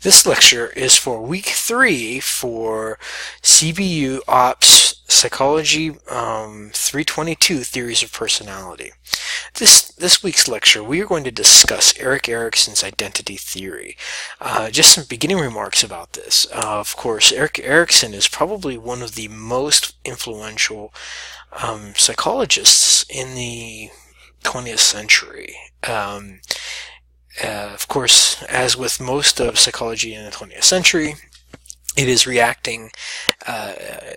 This lecture is for week 3 for CBU Ops Psychology 322 Theories of Personality. This week's lecture, we are going to discuss Erik Erikson's identity theory. Just some beginning remarks about this. Of course, Erik Erikson is probably one of the most influential psychologists in the 20th century. Of course, as with most of psychology in the 20th century, it is reacting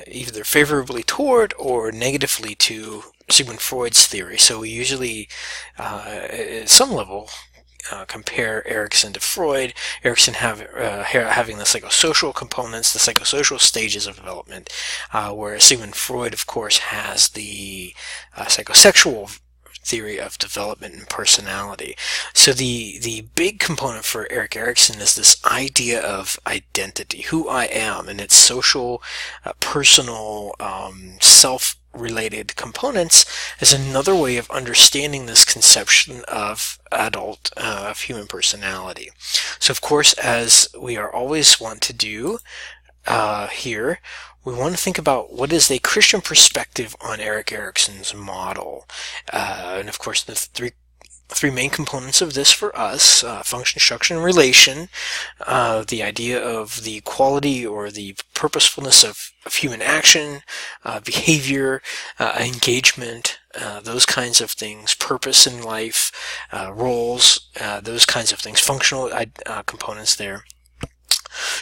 either favorably toward or negatively to Sigmund Freud's theory. So we usually, at some level, compare Erikson to Freud. Erikson having the psychosocial components, the psychosocial stages of development, whereas Sigmund Freud, of course, has the psychosexual theory of development and personality. So the big component for Erik Erikson is this idea of identity, who I am, and its social, personal, self-related components is another way of understanding this conception of of human personality. So of course, as we are always want to do here, we want to think about what is a Christian perspective on Erik Erikson's model. And of course, the three main components of this for us, function, structure, and relation, the idea of the quality or the purposefulness of human action, behavior, engagement, those kinds of things, purpose in life, roles, those kinds of things, functional components there.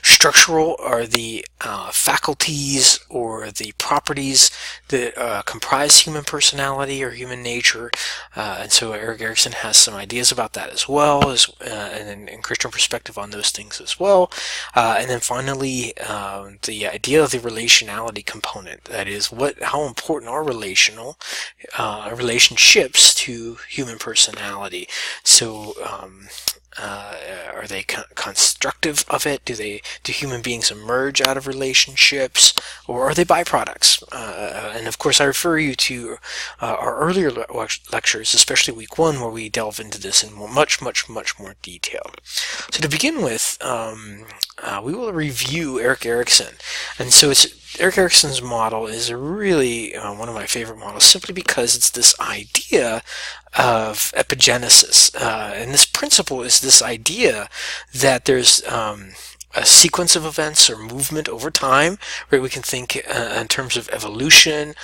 Structural are the faculties or the properties that comprise human personality or human nature, and so Erik Erikson has some ideas about that as well, and Christian perspective on those things as well. And then finally, the idea of the relationality component, that is, how important are relationships to human personality. So are they constructive of it? Do human beings emerge out of relationships, or are they byproducts? And of course, I refer you to our earlier lectures, especially week 1, where we delve into this in much more detail. So to begin with, we will review Erik Erikson, and so Erik Erikson's model is really one of my favorite models, simply because it's this idea of epigenesis. And this principle is this idea that there's a sequence of events or movement over time, right? We can think in terms of evolution,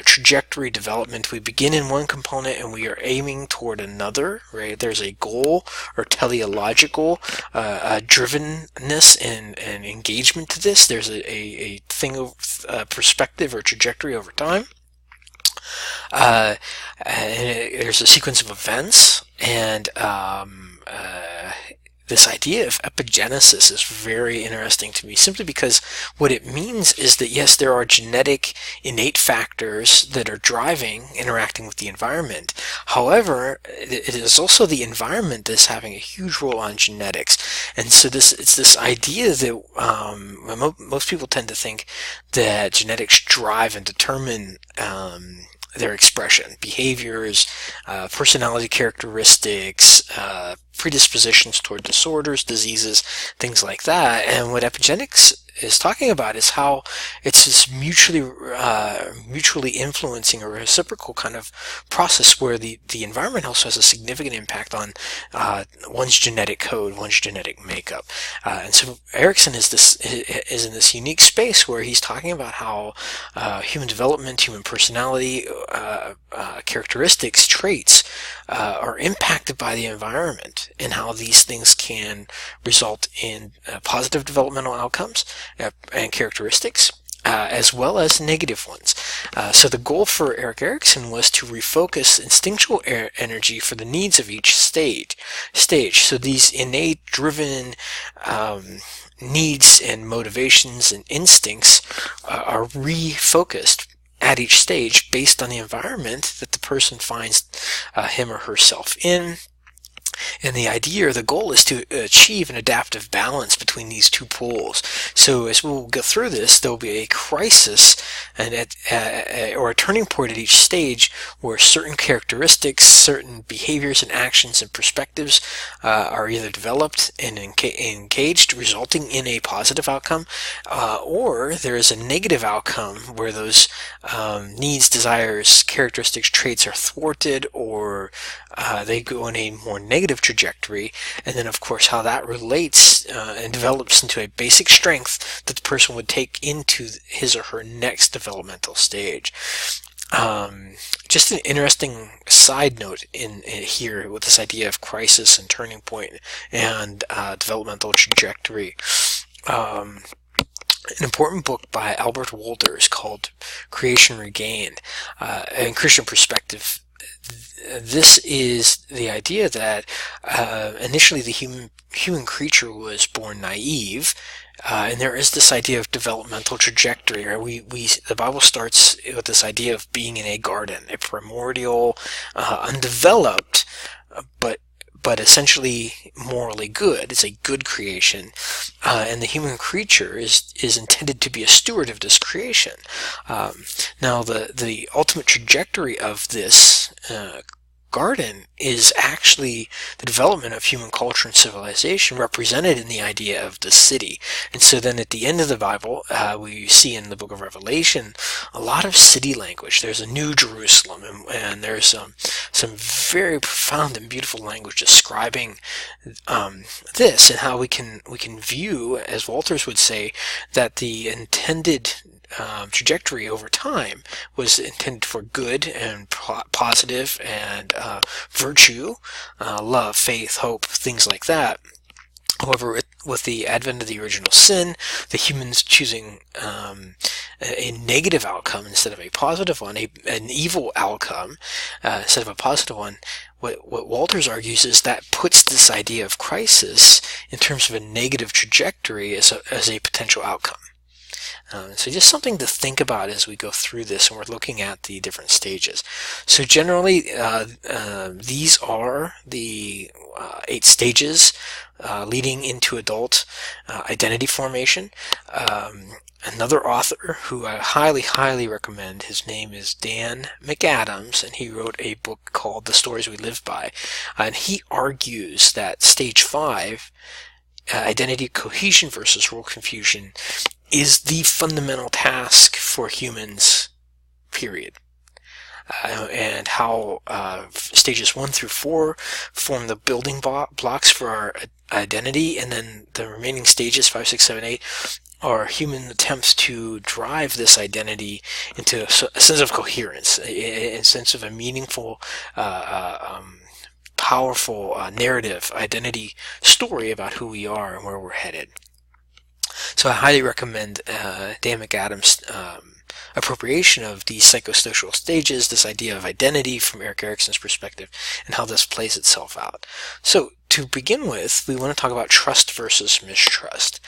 trajectory, development. We begin in one component and we are aiming toward another, right? There's a goal or teleological drivenness and engagement to this. There's a thing of perspective or trajectory over time. And there's a sequence of events, and this idea of epigenesis is very interesting to me, simply because what it means is that, yes, there are genetic innate factors that are interacting with the environment. However, it is also the environment that's having a huge role on genetics. And so it's this idea that most people tend to think that genetics drive and determine their expression, behaviors, personality characteristics, predispositions toward disorders, diseases, things like that. And what epigenetics is talking about is how it's this mutually influencing or reciprocal kind of process, where the environment also has a significant impact on one's genetic code, one's genetic makeup. And so Erikson is in this unique space where he's talking about how human development, human personality, characteristics, traits are impacted by the environment, and how these things can result in positive developmental outcomes and characteristics, as well as negative ones. So the goal for Erik Erikson was to refocus instinctual energy for the needs of each stage. So these innate driven needs and motivations and instincts are refocused at each stage based on the environment that the person finds him or herself in. And the idea or the goal is to achieve an adaptive balance between these two poles. So as we'll go through this, there'll be a crisis or a turning point at each stage where certain characteristics, certain behaviors and actions and perspectives are either developed and engaged, resulting in a positive outcome, or there is a negative outcome where those needs, desires, characteristics, traits are thwarted, or they go in a more negative trajectory. And then of course how that relates and develops into a basic strength that the person would take into his or her next developmental stage. Just an interesting side note in here with this idea of crisis and turning point and developmental trajectory. An important book by Albert Wolters called Creation Regained. In Christian perspective, this is the idea that initially the human creature was born naive, and there is this idea of developmental trajectory. Right? The Bible starts with this idea of being in a garden, a primordial, undeveloped, but essentially morally good. It's a good creation, and the human creature is intended to be a steward of this creation. Now, the ultimate trajectory of this garden is actually the development of human culture and civilization, represented in the idea of the city. And so then at the end of the Bible, we see in the book of Revelation a lot of city language. There's a new Jerusalem, and there's some very profound and beautiful language describing this, and how we can view, as Wolters would say, that the intended trajectory over time was intended for good and positive and virtue, love, faith, hope, things like that. However, with the advent of the original sin, the humans choosing a negative outcome instead of a positive one, an evil outcome instead of a positive one, what Wolters argues is that puts this idea of crisis in terms of a negative trajectory as a potential outcome. So just something to think about as we go through this and we're looking at the different stages. So generally, these are the 8 stages leading into adult identity formation. Another author who I highly, highly recommend, his name is Dan McAdams, and he wrote a book called The Stories We Live By. And he argues that stage 5, identity cohesion versus role confusion, is the fundamental task for humans, period. And how stages 1 through 4 form the building blocks for our identity, and then the remaining stages, 5, 6, 7, 8, are human attempts to drive this identity into a sense of coherence, a sense of a meaningful, powerful narrative, identity story about who we are and where we're headed. So I highly recommend Dan McAdams' appropriation of these psychosocial stages, this idea of identity from Erik Erikson's perspective, and how this plays itself out. So to begin with, we want to talk about trust versus mistrust.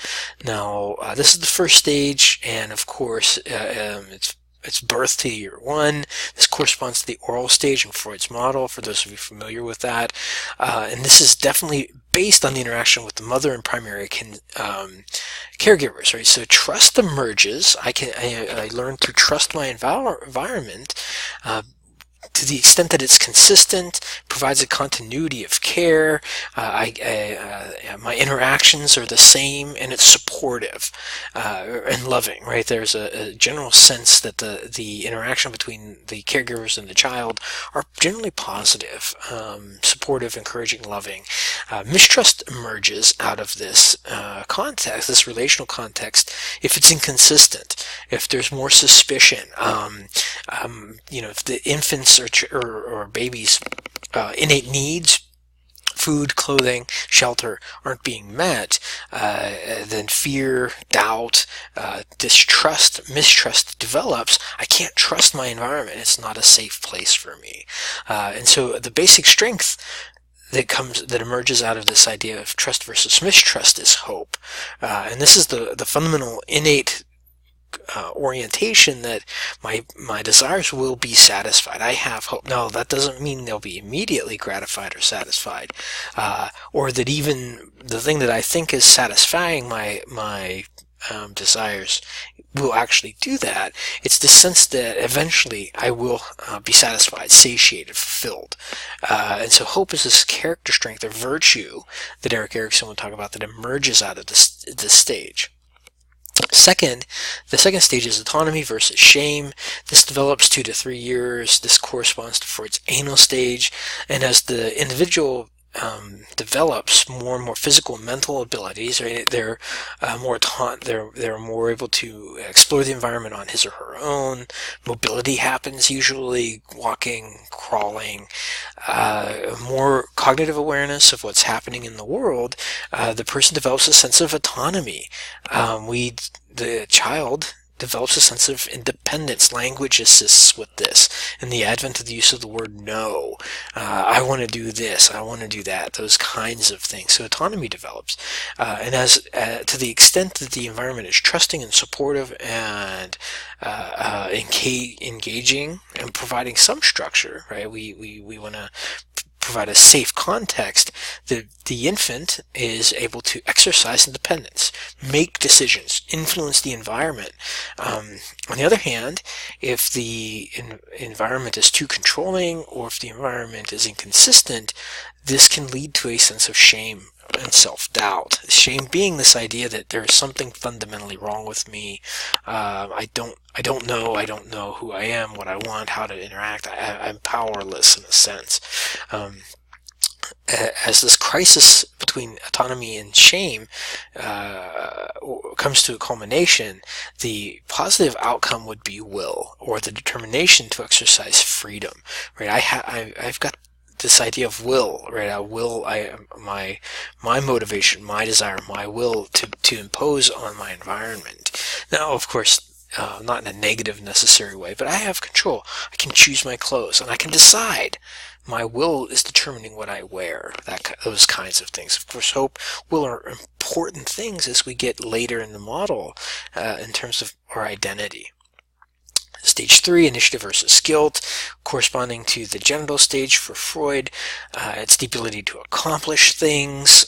Now, this is the first stage, and of course, it's birth to year 1. This corresponds to the oral stage in Freud's model, for those of you familiar with that. And this is definitely based on the interaction with the mother and primary caregivers, right? So trust emerges. I learned to trust my environment to the extent that it's consistent, provides a continuity of care, my interactions are the same, and it's supportive and loving, right? There's a general sense that the interaction between the caregivers and the child are generally positive, supportive, encouraging, loving. Mistrust emerges out of this context, this relational context, if it's inconsistent, if there's more suspicion, if the infants or babies' innate needs, food, clothing, shelter, aren't being met, then fear, doubt, distrust, mistrust develops. I can't trust my environment. It's not a safe place for me. And so the basic strength that emerges out of this idea of trust versus mistrust is hope. And this is the fundamental innate orientation that my desires will be satisfied. I have hope. Now, that doesn't mean they'll be immediately gratified or satisfied, or that even the thing that I think is satisfying my desires will actually do that. It's the sense that eventually I will be satisfied, satiated, fulfilled. And so hope is this character strength or virtue that Eric Erickson would talk about that emerges out of this stage. The second stage is autonomy versus shame. This develops 2 to 3 years. This corresponds to Freud's anal stage. And as the individual develops more and more physical and mental abilities, right? They're they're more able to explore the environment on his or her own. Mobility happens, usually walking, crawling, more cognitive awareness of what's happening in the world. The person develops a sense of autonomy. The child develops a sense of independence. Language assists with this, and the advent of the use of the word no. I want to do this, I want to do that, those kinds of things. So autonomy develops, and as to the extent that the environment is trusting and supportive and engaging and providing some structure, right? We want to provide a safe context. The infant is able to exercise independence, make decisions, influence the environment. On the other hand, if the environment is too controlling, or if the environment is inconsistent, this can lead to a sense of shame and self-doubt. Shame being this idea that there is something fundamentally wrong with me. I don't know who I am, what I want, how to interact. I'm powerless in a sense. As this crisis between autonomy and shame comes to a culmination, the positive outcome would be will, or the determination to exercise freedom. Right? I've got this idea of will, right? My motivation, my desire, my will to impose on my environment. Now, of course, not in a negative necessary way, but I have control. I can choose my clothes, and I can decide. My will is determining what I wear, those kinds of things. Of course, hope, will are important things as we get later in the model in terms of our identity. Stage 3, initiative versus guilt, corresponding to the genital stage for Freud. It's the ability to accomplish things.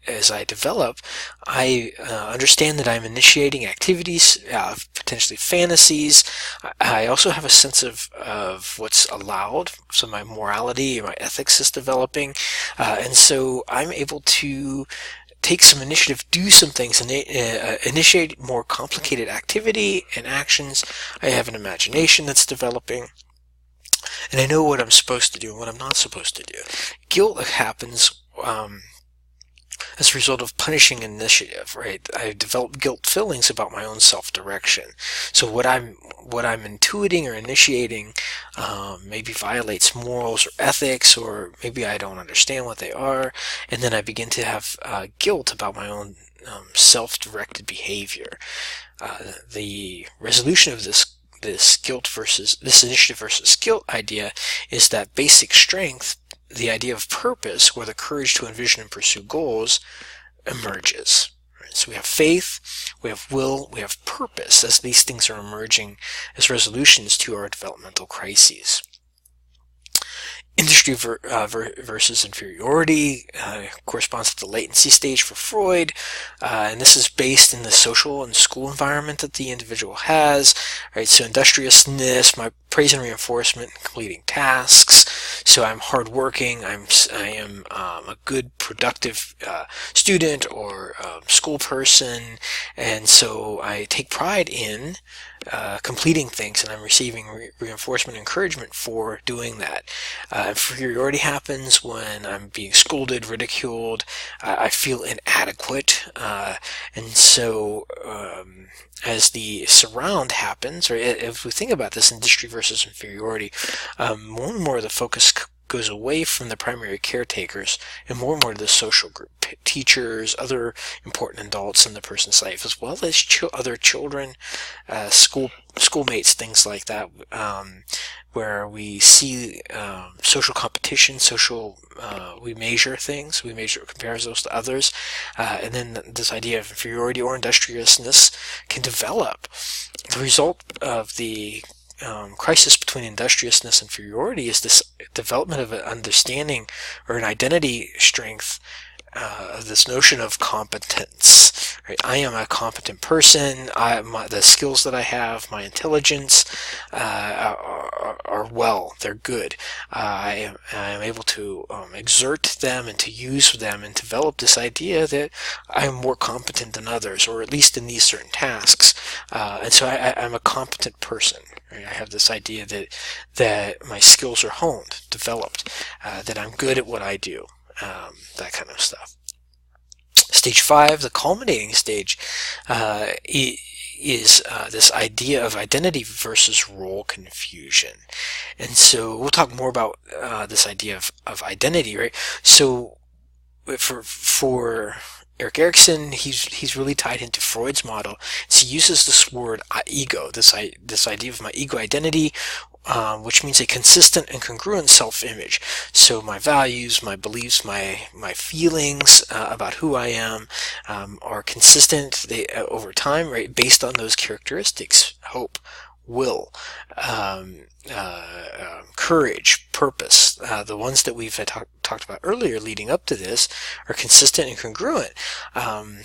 As I develop, I understand that I'm initiating activities, potentially fantasies. I also have a sense of what's allowed, so my morality, my ethics is developing, and so I'm able to take some initiative, do some things, and initiate more complicated activity and actions. I have an imagination that's developing, and I know what I'm supposed to do and what I'm not supposed to do. Guilt happens as a result of punishing initiative, right? I develop guilt feelings about my own self-direction. So what I'm intuiting or initiating maybe violates morals or ethics, or maybe I don't understand what they are, and then I begin to have guilt about my own self-directed behavior. The resolution of this initiative versus guilt idea is that basic strength, the idea of purpose, or the courage to envision and pursue goals, emerges. So we have faith, we have will, we have purpose, as these things are emerging as resolutions to our developmental crises. Industry versus inferiority corresponds to the latency stage for Freud, and this is based in the social and school environment that the individual has. Right, so industriousness, my praise and reinforcement, completing tasks. So I'm hardworking. I am a good, productive student or school person, and so I take pride in completing things, and I'm receiving reinforcement, encouragement for doing that. Inferiority happens when I'm being scolded, ridiculed. I feel inadequate, and so as the surround happens, or if we think about this industry versus inferiority, more and more the focus goes away from the primary caretakers and more to the social group, teachers, other important adults in the person's life, as well as other children, schoolmates, things like that, where we see social competition, we measure things, compare ourselves to others, and then this idea of inferiority or industriousness can develop. The result of the crisis between industriousness and inferiority is this development of an understanding or an identity strength, this notion of competence. Right? I am a competent person. The skills that I have, my intelligence, are well. They're good. I am able to exert them and to use them and develop this idea that I am more competent than others, or at least in these certain tasks. And so I'm a competent person. Right? I have this idea that my skills are honed, developed, that I'm good at what I do. That kind of stuff. Stage 5, the culminating stage, is this idea of identity versus role confusion. And so we'll talk more about this idea of identity, right? So for Erik Erikson, he's really tied into Freud's model. So he uses this word ego, this idea of my ego identity, which means a consistent and congruent self-image. So my values, my beliefs, my feelings about who I am are consistent over time, right? Based on those characteristics: hope, will, courage, purpose. The ones that we've talked about earlier leading up to this are consistent and congruent. And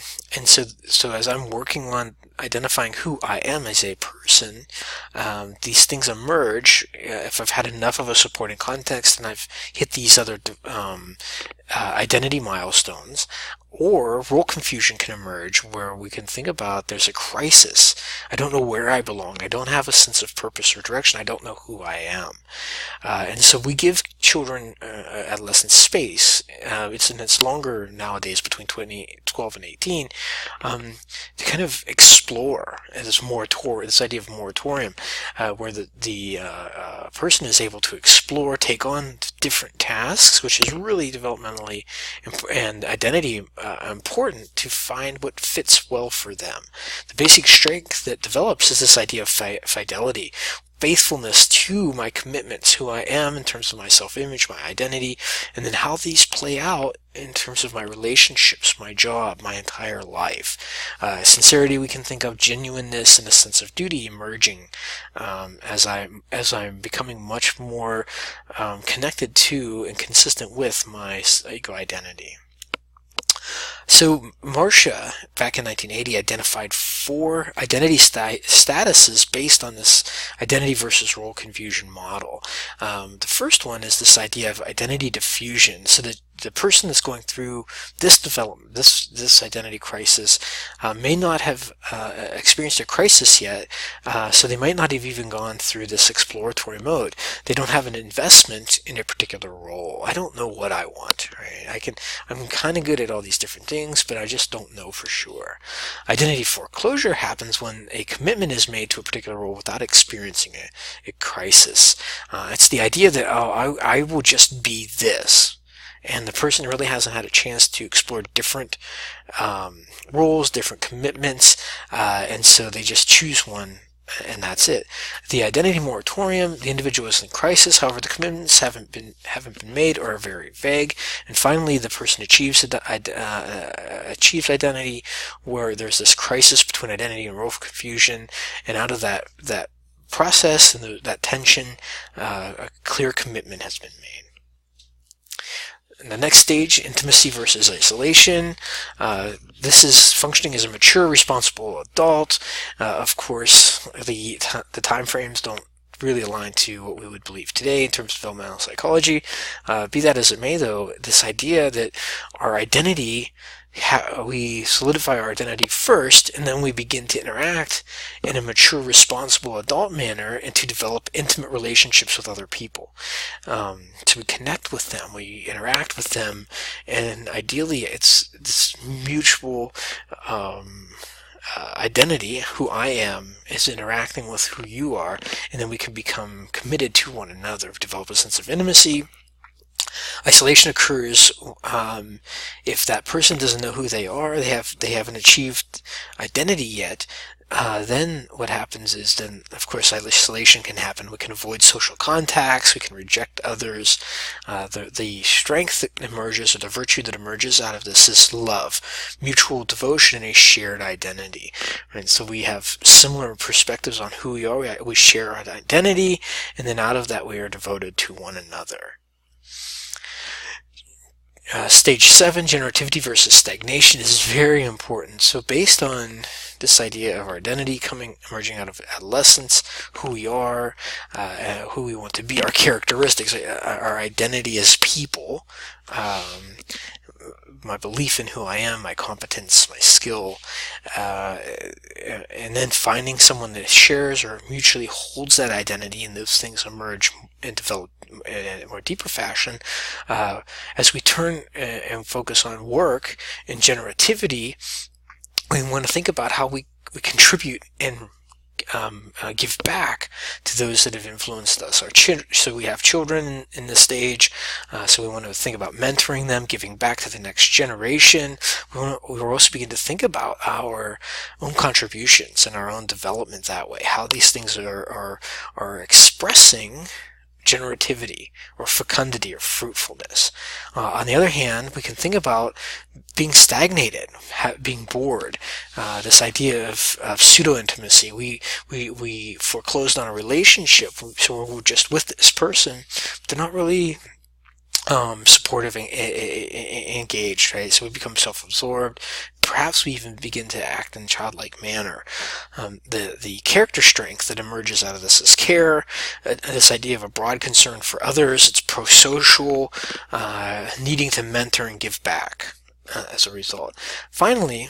so as I'm working on identifying who I am as a person, these things emerge if I've had enough of a supporting context and I've hit these other identity milestones. Or role confusion can emerge where we can think about there's a crisis. I don't know where I belong. I don't have a sense of purpose or direction. I don't know who I am. And so we give children, adolescents, space. It's longer nowadays, between 12 and 18, to kind of explore this idea of moratorium, where the person is able to explore, take on different tasks, which is really developmentally and identity important to find what fits well for them. The basic strength that develops is this idea of fidelity, faithfulness to my commitments, who I am in terms of my self-image, my identity, and then how these play out in terms of my relationships, my job, my entire life. Sincerity, we can think of genuineness and a sense of duty emerging as I'm becoming much more connected to and consistent with my ego identity. So Marcia, back in 1980, identified 4 identity statuses based on this identity versus role confusion model. The first one is this idea of identity diffusion. So the person that's going through this development, this identity crisis, may not have experienced a crisis yet, so they might not have even gone through this exploratory mode. They don't have an investment in a particular role. I don't know what I want, right? I'm kind of good at all these different things, but I just don't know for sure. Identity foreclosure happens when a commitment is made to a particular role without experiencing a crisis. It's the idea that, I will just be this. And the person really hasn't had a chance to explore different roles, different commitments, and so they just choose one, and that's it. The identity moratorium, the individual is in crisis, however the commitments haven't been made or are very vague, and finally the person achieves identity, where there's this crisis between identity and role confusion, and out of that process and that tension, a clear commitment has been made. The next stage, intimacy versus isolation. This is functioning as a mature, responsible adult. Of course, the time frames don't really align to what we would believe today in terms of developmental psychology. Be that as it may, though, this idea that our identity, we solidify our identity first, and then we begin to interact in a mature, responsible adult manner and to develop intimate relationships with other people. So we connect with them, we interact with them, and ideally it's this mutual identity, who I am, is interacting with who you are, and then we can become committed to one another, develop a sense of intimacy, Isolation occurs if that person doesn't know who they are, they haven't achieved identity yet. Then what happens is, then of course isolation can happen. We can avoid social contacts, we can reject others. The strength that emerges, or the virtue that emerges out of this, is love, mutual devotion, and a shared identity. Right? So we have similar perspectives on who we are. We share our identity, and then out of that we are devoted to one another. Stage 7, generativity versus stagnation, is very important. So based on this idea of our identity emerging out of adolescence, who we are, who we want to be, our characteristics, our identity as people, my belief in who I am, my competence, my skill, and then finding someone that shares or mutually holds that identity, and those things emerge and develop in a more deeper fashion. As we turn and focus on work and generativity, we want to think about how we contribute and give back to those that have influenced us. So we have children in this stage, so we want to think about mentoring them, giving back to the next generation. We also begin to think about our own contributions and our own development that way, how these things are expressing generativity or fecundity or fruitfulness. On the other hand, we can think about being stagnated, being bored, this idea of pseudo-intimacy. We foreclosed on a relationship, so we're just with this person, but they're not really supportive and engaged, right? So we become self-absorbed. Perhaps we even begin to act in a childlike manner. The character strength that emerges out of this is care, this idea of a broad concern for others. It's pro-social, needing to mentor and give back as a result. Finally,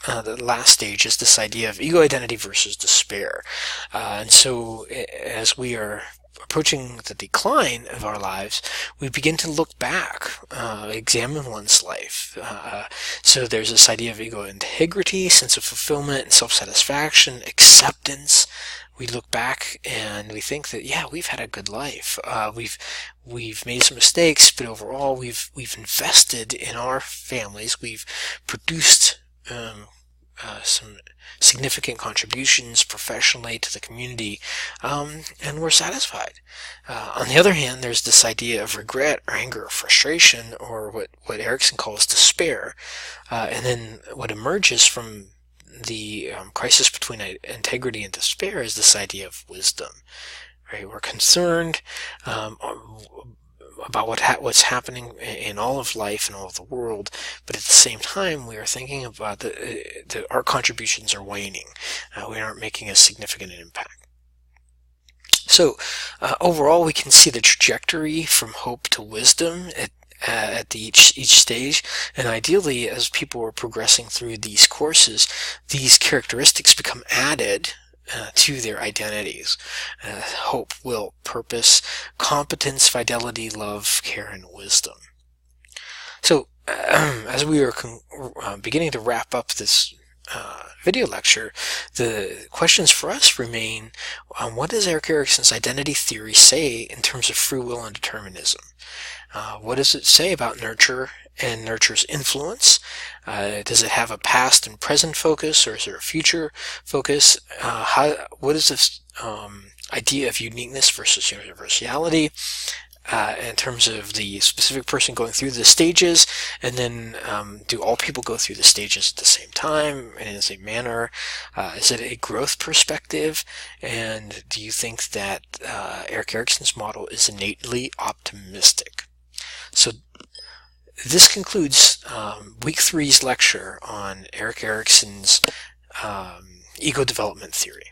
the last stage is this idea of ego identity versus despair. And so as we are approaching the decline of our lives, we begin to look back, examine one's life. So there's this idea of ego integrity, sense of fulfillment and self-satisfaction, acceptance. We look back and we think that, yeah, we've had a good life. We've made some mistakes, but overall we've invested in our families. We've produced some significant contributions professionally to the community, and we're satisfied. On the other hand, there's this idea of regret or anger or frustration, or what Erickson calls despair, and then what emerges from the crisis between integrity and despair is this idea of wisdom. Right? We're concerned about what's happening in all of life and all of the world, but at the same time we are thinking about that our contributions are waning. We aren't making a significant impact. So overall, we can see the trajectory from hope to wisdom at each stage, and ideally, as people are progressing through these courses, these characteristics become added to their identities: hope, will, purpose, competence, fidelity, love, care, and wisdom. So as we are beginning to wrap up this video lecture, the questions for us remain: what does Erik Erikson's identity theory say in terms of free will and determinism? What does it say about nurture and nurture's influence? Does it have a past and present focus, or is there a future focus? What is this idea of uniqueness versus universality in terms of the specific person going through the stages? And then do all people go through the stages at the same time and in the same manner? Is it a growth perspective? And do you think that Erik Erikson's model is innately optimistic? So this concludes week 3's lecture on Erik Erikson's ego development theory.